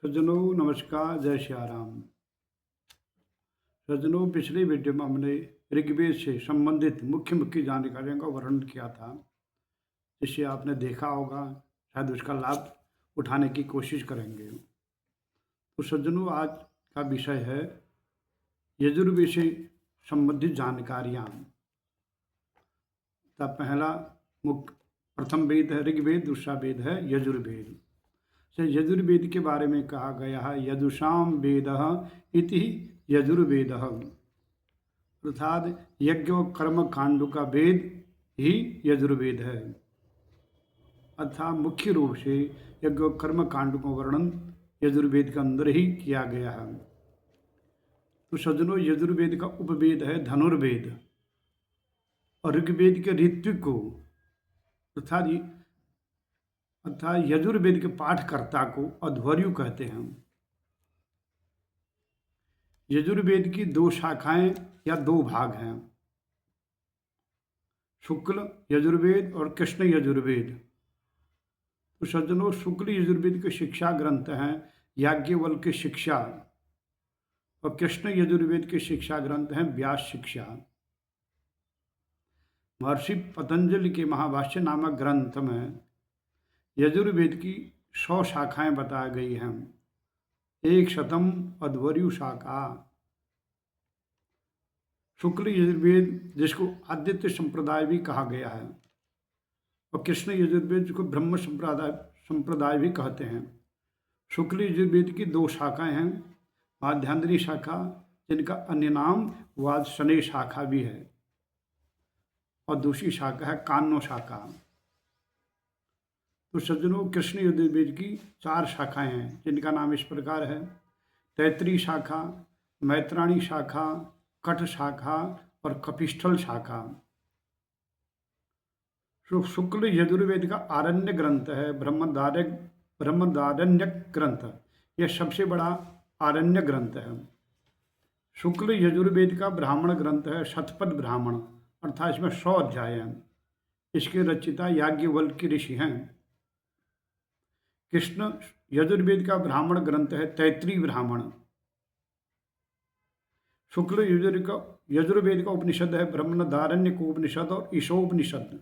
सज्जनों नमस्कार, जय श्री राम। सज्जनों, पिछली वीडियो में हमने ऋग्वेद से संबंधित मुख्य मुख्य जानकारियों का वर्णन किया था, जिसे आपने देखा होगा। शायद उसका लाभ उठाने की कोशिश करेंगे। तो सज्जनों, आज का विषय है यजुर्वेद से संबंधित जानकारियाँ। तो पहला मुख्य प्रथम वेद है ऋग्वेद, दूसरा वेद है यजुर्वेद। से यजुर्वेद के बारे में कहा गया है यजुषाम वेद इति यजुर्वेद, अर्थात यज्ञ और कर्म कांड का वेद ही यजुर्वेद है। अर्थात मुख्य रूप से यज्ञ और कर्म कांड का वर्णन यजुर्वेद के अंदर ही किया गया है। तो सज्जनों, यजुर्वेद का उपवेद है धनुर्वेद, और ऋग्वेद के ऋत्विक को अर्थात यजुर्वेद के पाठकर्ता को अध्वर्यु कहते हैं। यजुर्वेद की दो शाखाएं या दो भाग हैं, शुक्ल यजुर्वेद और कृष्ण यजुर्वेद। तो सज्जनों, शुक्ल यजुर्वेद के शिक्षा ग्रंथ हैं याज्ञवल्क्य की शिक्षा, और कृष्ण यजुर्वेद के शिक्षा ग्रंथ हैं व्यास शिक्षा। महर्षि पतंजलि के महाभाष्य नामक ग्रंथ में यजुर्वेद की 100 शाखाएं बताई गई हैं। 100 अध्वर्यु शाखा। शुक्ल यजुर्वेद, जिसको आदित्य संप्रदाय भी कहा गया है, और कृष्ण यजुर्वेद, जिसको ब्रह्म संप्रदाय भी कहते हैं। शुक्ल यजुर्वेद की 2 शाखाएं हैं, माध्यान्हरी शाखा, जिनका अन्य नाम वाजसनेय शाखा भी है, और दूसरी शाखा है कान्नो शाखा। तो सज्जनों, कृष्ण यजुर्वेद की 4 शाखाएं हैं, जिनका नाम इस प्रकार है तैतरी शाखा, मैत्राणी शाखा, कठ शाखा और कपिष्ठल शाखा। शुक्ल यजुर्वेद का आरण्य ग्रंथ है ब्रह्मदारण्यक ग्रंथ। यह सबसे बड़ा आरण्य ग्रंथ है। शुक्ल यजुर्वेद का ब्राह्मण ग्रंथ है शतपथ ब्राह्मण, अर्थात इसमें 100 अध्याय हैं। इसके रचयिता याज्ञवल्क्य ऋषि हैं। कृष्ण यजुर्वेद का ब्राह्मण ग्रंथ है तैतरी ब्राह्मण। शुक्ल यजुर्वेद का उपनिषद है ब्रह्मदारण्यक उपनिषद और ईशोपनिषद,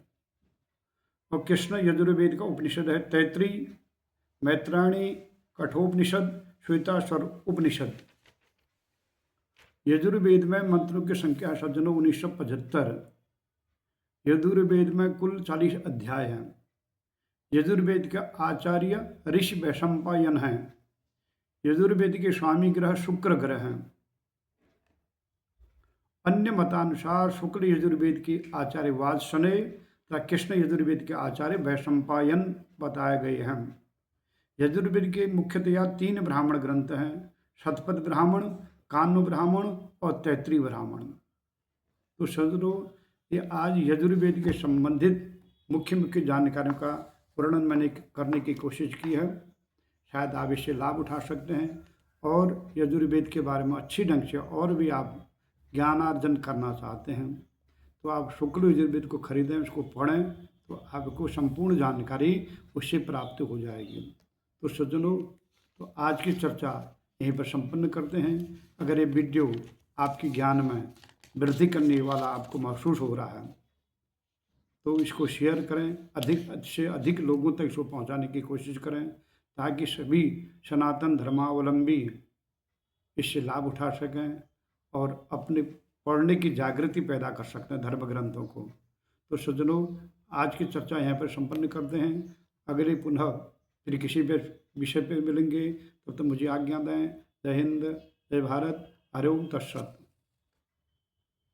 और कृष्ण यजुर्वेद का उपनिषद है तैतरी, मैत्राणी, कठोपनिषद, श्वेताश्वर उपनिषद। यजुर्वेद में मंत्रों की संख्या सज्जनों 1975। यजुर्वेद में कुल 40 अध्याय हैं। यजुर्वेद के आचार्य ऋषि वैशंपायन हैं। यजुर्वेद के स्वामी ग्रह शुक्र ग्रह हैं। अन्य मतानुसार शुक्ल यजुर्वेद के आचार्य वाजसनेय तथा कृष्ण यजुर्वेद के आचार्य वैशंपायन बताए गए हैं। यजुर्वेद के मुख्यतया 3 ब्राह्मण ग्रंथ हैं, शतपथ ब्राह्मण, कान्व ब्राह्मण और तैतरी ब्राह्मण। तो सज्जनों, ये आज यजुर्वेद के संबंधित मुख्य मुख्य जानकारियों का वर्णन मैंने करने की कोशिश की है। शायद आप इससे लाभ उठा सकते हैं, और यजुर्वेद के बारे में अच्छी ढंग से और भी आप ज्ञानार्जन करना चाहते हैं तो आप शुक्ल यजुर्वेद को खरीदें, उसको पढ़ें, तो आपको संपूर्ण जानकारी उससे प्राप्त हो जाएगी। तो सज्जनों, तो आज की चर्चा यहीं पर संपन्न करते हैं। अगर ये वीडियो आपके ज्ञान में वृद्धि करने वाला आपको महसूस हो रहा है तो इसको शेयर करें, अधिक से अधिक लोगों तक इसको पहुंचाने की कोशिश करें, ताकि सभी सनातन धर्मावलंबी इससे लाभ उठा सकें और अपने पढ़ने की जागृति पैदा कर सकते हैं धर्म ग्रंथों को। तो सज्जनों, आज की चर्चा यहाँ पर संपन्न करते हैं। अगले पुनः फिर किसी विषय पर मिलेंगे, तब तो मुझे आज्ञा दें। जय हिंद, जय भारत, हरि ओम तत्सत।